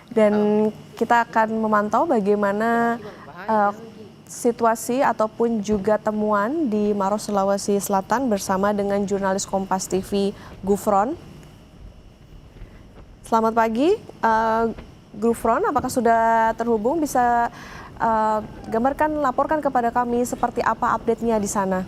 Dan kita akan memantau bagaimana situasi ataupun juga temuan di Maros, Sulawesi Selatan bersama dengan jurnalis Kompas TV Gufron. Selamat pagi, Gufron, apakah sudah terhubung? Bisa gambarkan, laporkan kepada kami seperti apa update-nya di sana?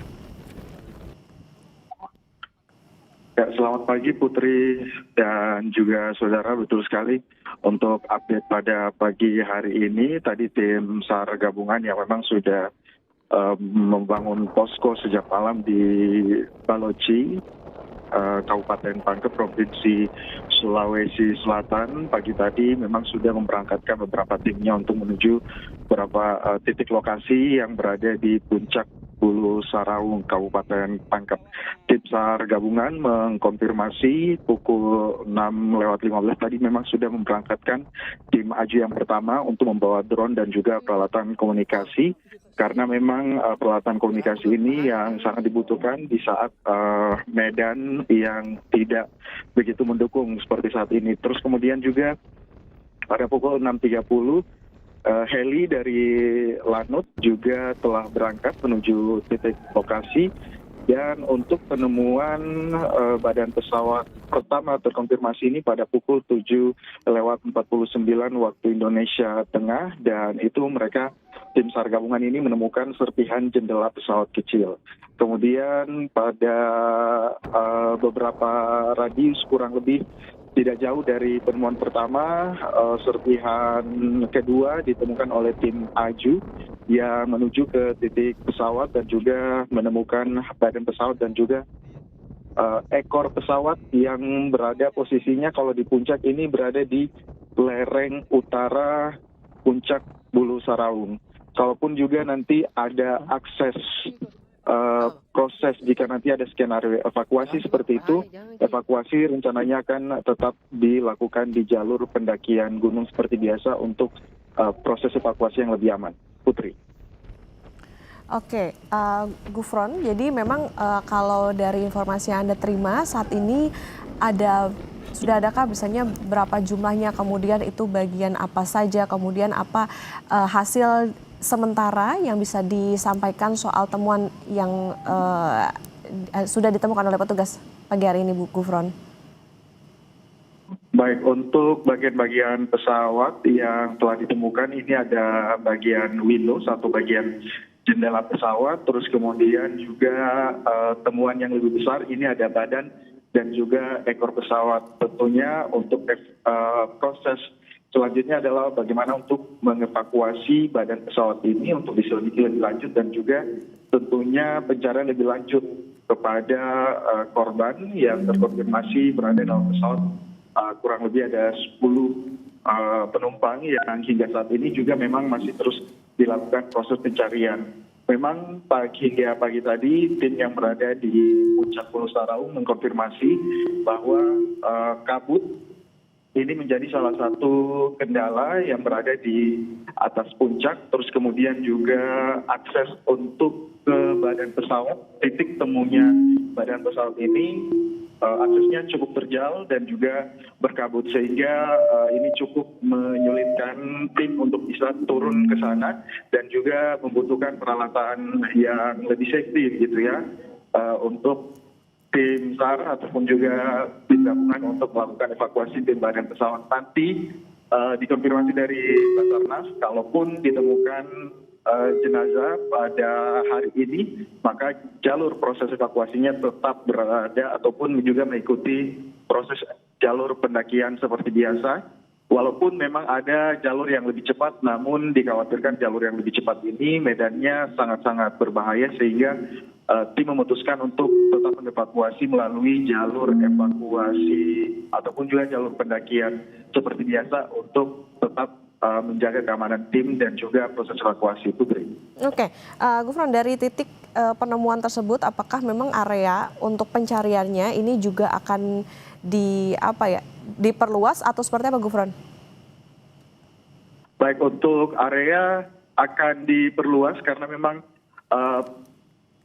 Ya, selamat pagi Putri dan juga saudara, betul sekali. Untuk update pada pagi hari ini, tadi tim SAR gabungan yang memang sudah membangun posko sejak malam di Baloci, Kabupaten Pangkep, Provinsi Sulawesi Selatan. Pagi tadi memang sudah memberangkatkan beberapa timnya untuk menuju beberapa titik lokasi yang berada di puncak Bulu Saraung, Kabupaten Pangkep. Tim SAR gabungan mengkonfirmasi pukul 6:15 tadi memang sudah memberangkatkan tim AJU yang pertama untuk membawa drone dan juga peralatan komunikasi, karena memang peralatan komunikasi ini yang sangat dibutuhkan di saat medan yang tidak begitu mendukung seperti saat ini. Terus kemudian juga pada pukul 6:30 heli dari Lanut juga telah berangkat menuju titik lokasi, dan untuk penemuan badan pesawat pertama terkonfirmasi ini pada pukul 7:49 waktu Indonesia Tengah, dan itu mereka tim SAR gabungan ini menemukan serpihan jendela pesawat kecil. Kemudian pada beberapa radius kurang lebih tidak jauh dari penemuan pertama, serpihan kedua ditemukan oleh tim AJU yang menuju ke titik pesawat dan juga menemukan badan pesawat dan juga ekor pesawat yang berada posisinya kalau di puncak ini berada di lereng utara puncak Bulu Saraung. Kalaupun juga nanti ada akses proses jika nanti ada skenario evakuasi seperti itu, evakuasi rencananya akan tetap dilakukan di jalur pendakian gunung seperti biasa untuk proses evakuasi yang lebih aman. Putri. Oke, Gufron, jadi memang kalau dari informasi yang Anda terima saat ini sudah adakah misalnya berapa jumlahnya, kemudian itu bagian apa saja, kemudian apa hasil sementara yang bisa disampaikan soal temuan yang sudah ditemukan oleh petugas pagi hari ini, Bu Gufron? Baik, untuk bagian-bagian pesawat yang telah ditemukan ini ada bagian window, satu bagian jendela pesawat, terus kemudian juga temuan yang lebih besar ini ada badan dan juga ekor pesawat. Tentunya untuk proses selanjutnya adalah bagaimana untuk mengevakuasi badan pesawat ini untuk diselidiki lebih lanjut, dan juga tentunya pencarian lebih lanjut kepada korban yang terkonfirmasi berada dalam pesawat. Kurang lebih ada 10 penumpang yang hingga saat ini juga memang masih terus dilakukan proses pencarian. Memang hingga pagi tadi tim yang berada di puncak Bulu Saraung mengkonfirmasi bahwa kabut ini menjadi salah satu kendala yang berada di atas puncak, terus kemudian juga akses untuk ke badan pesawat, titik temunya badan pesawat ini aksesnya cukup terjal dan juga berkabut, sehingga ini cukup menyulitkan tim untuk bisa turun ke sana dan juga membutuhkan peralatan yang lebih safety gitu ya, untuk tim SAR ataupun juga tim gabungan untuk melakukan evakuasi tim badan pesawat. Nanti dikonfirmasi dari Basarnas, kalaupun ditemukan jenazah pada hari ini, maka jalur proses evakuasinya tetap berada ataupun juga mengikuti proses jalur pendakian seperti biasa. Walaupun memang ada jalur yang lebih cepat, namun dikhawatirkan jalur yang lebih cepat ini medannya sangat-sangat berbahaya, sehingga tim memutuskan untuk tetap mengevakuasi melalui jalur evakuasi ataupun juga jalur pendakian seperti biasa untuk tetap menjaga keamanan tim dan juga proses evakuasi. Putri. Oke, Gufron, dari titik penemuan tersebut, apakah memang area untuk pencariannya ini juga akan diperluas atau seperti apa, Gufron? Baik, untuk area akan diperluas karena memang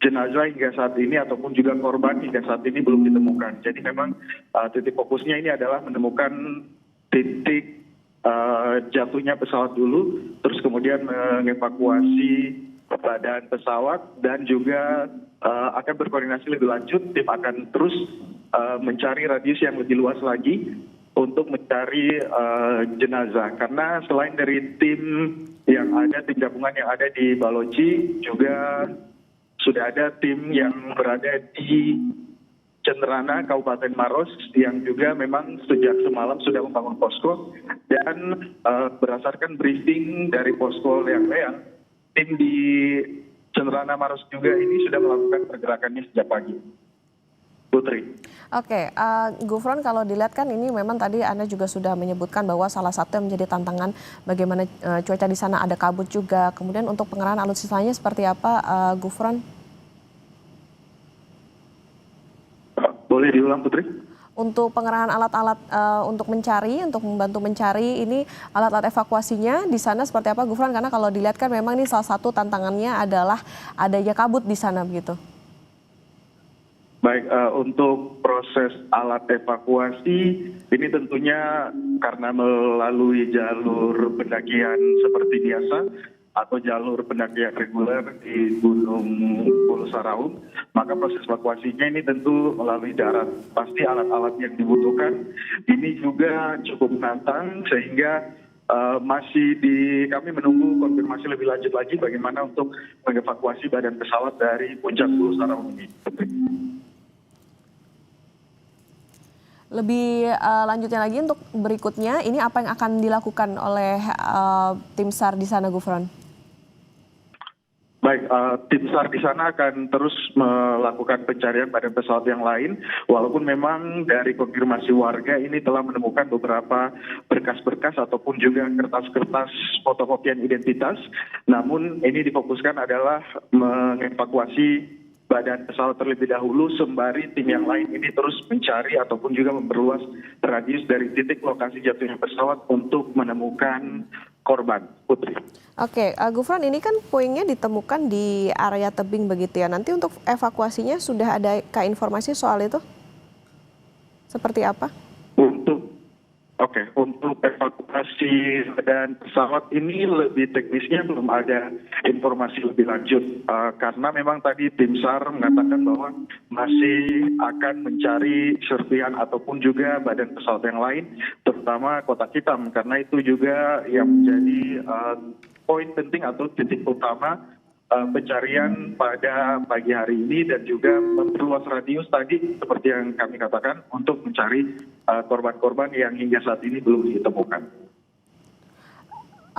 jenazah hingga saat ini ataupun juga korban hingga saat ini belum ditemukan. Jadi memang titik fokusnya ini adalah menemukan titik jatuhnya pesawat dulu, terus kemudian mengevakuasi badan pesawat dan juga akan berkoordinasi lebih lanjut. Tim akan terus mencari radius yang lebih luas lagi untuk mencari jenazah. Karena selain dari tim gabungan yang ada di Baloci, juga sudah ada tim yang berada di Cenderana, Kabupaten Maros, yang juga memang sejak semalam sudah membangun posko. Dan berdasarkan briefing dari posko Leang-Leang, tim di Cenderana Maros juga ini sudah melakukan pergerakannya sejak pagi. Putri. Oke, Gufron, kalau dilihat kan ini memang tadi Anda juga sudah menyebutkan bahwa salah satu yang menjadi tantangan bagaimana cuaca di sana, ada kabut juga. Kemudian untuk pengerahan alutsistanya seperti apa, Gufron? Boleh diulang, Putri? Untuk pengerahan alat-alat untuk membantu mencari ini alat-alat evakuasinya di sana seperti apa, Gufron? Karena kalau dilihat kan memang ini salah satu tantangannya adalah adanya kabut di sana begitu. Baik, untuk proses alat evakuasi ini tentunya karena melalui jalur pendakian seperti biasa atau jalur pendakian reguler di Gunung Pulau Saraung, maka proses evakuasinya ini tentu melalui darat. Pasti alat-alat yang dibutuhkan ini juga cukup menantang, sehingga kami menunggu konfirmasi lebih lanjut lagi bagaimana untuk mengevakuasi badan pesawat dari puncak Pulau Saraung ini. Lebih lanjutnya lagi untuk berikutnya, ini apa yang akan dilakukan oleh tim SAR di sana, Gufron? Baik, tim SAR di sana akan terus melakukan pencarian badan pesawat yang lain, walaupun memang dari konfirmasi warga ini telah menemukan beberapa berkas-berkas ataupun juga kertas-kertas fotokopian identitas. Namun ini difokuskan adalah mengevakuasi badan pesawat terlebih dahulu, sembari tim yang lain ini terus mencari ataupun juga memperluas radius dari titik lokasi jatuhnya pesawat untuk menemukan korban. Putri. Oke, Gufron, ini kan puingnya ditemukan di area tebing begitu ya. Nanti untuk evakuasinya sudah ada informasi soal itu? Seperti apa? Untuk evakuasi badan pesawat ini lebih teknisnya belum ada informasi lebih lanjut. Karena memang tadi tim SAR mengatakan bahwa masih akan mencari serpihan ataupun juga badan pesawat yang lain, terutama kotak hitam. Karena itu juga yang menjadi poin penting atau titik utama pencarian pada pagi hari ini, dan juga memperluas radius tadi seperti yang kami katakan untuk mencari korban-korban yang hingga saat ini belum ditemukan.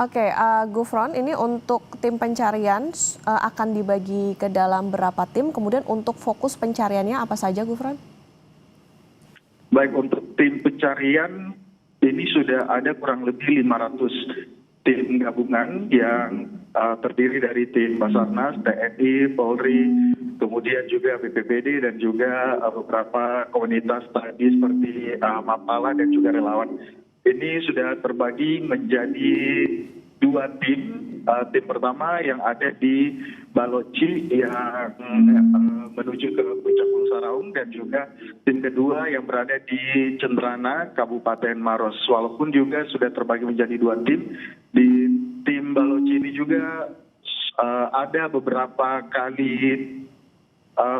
Oke, Gufron, ini untuk tim pencarian akan dibagi ke dalam berapa tim? Kemudian untuk fokus pencariannya apa saja, Gufron? Baik, untuk tim pencarian ini sudah ada kurang lebih 500 tim gabungan yang terdiri dari tim Basarnas, TNI, Polri, kemudian juga BPBD dan juga beberapa komunitas tadi seperti Mapala dan juga relawan. Ini sudah terbagi menjadi 2 tim. Tim pertama yang ada di Baloci yang menuju ke puncak Pulau Saraung, dan juga tim kedua yang berada di Cenderana, Kabupaten Maros. Walaupun juga sudah terbagi menjadi 2 tim, di tim Baloci ini juga ada beberapa kali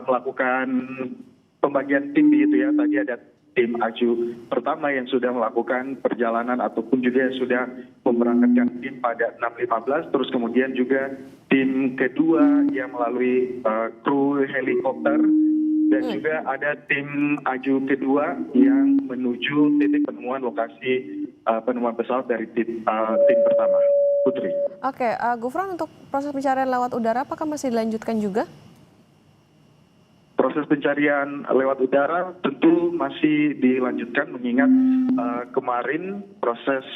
melakukan pembagian tim gitu ya. Tadi ada tim Aju pertama yang sudah melakukan perjalanan ataupun juga sudah memberangkatkan tim pada 6.15, terus kemudian juga tim kedua yang melalui kru helikopter, dan juga ada tim Aju kedua yang menuju titik penemuan lokasi penemuan pesawat dari tim pertama. Putri. Oke, Gufron, untuk proses pencarian lewat udara apakah masih dilanjutkan juga? Proses pencarian lewat udara tentu masih dilanjutkan, mengingat kemarin proses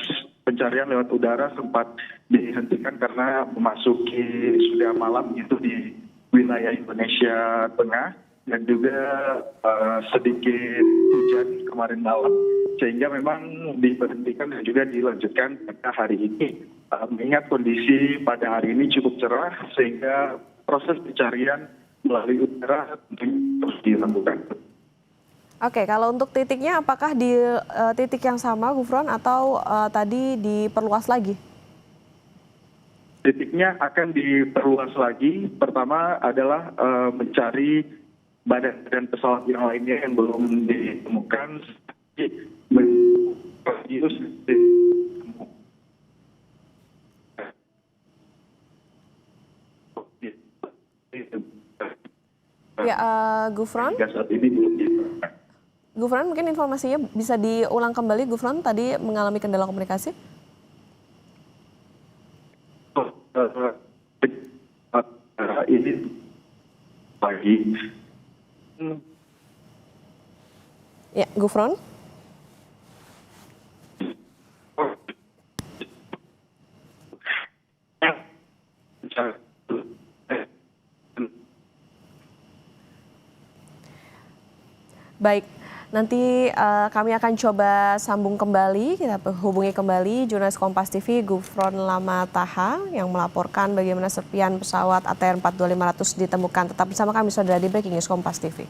pencarian lewat udara sempat dihentikan karena memasuki sudah malam itu di wilayah Indonesia Tengah, dan juga sedikit hujan kemarin malam, sehingga memang diberhentikan dan juga dilanjutkan pada hari ini. Mengingat kondisi pada hari ini cukup cerah, sehingga proses pencarian melalui udara tentunya terus dilakukan. Oke, kalau untuk titiknya apakah di titik yang sama, Gufron, atau tadi diperluas lagi? Titiknya akan diperluas lagi. Pertama adalah mencari badan pesawat yang lainnya yang belum ditemukan. Ya, Gufron. Hingga saat ini belum ditemukan. Gufron, mungkin informasinya bisa diulang kembali, Gufron, tadi mengalami kendala komunikasi. Ini pagi. Ya, Gufron. Baik, nanti kami akan coba sambung kembali, kita hubungi kembali jurnalis Kompas TV Gufron Lamataha yang melaporkan bagaimana serpian pesawat ATR 42500 ditemukan. Tetap bersama kami saudara di Breaking News Kompas TV.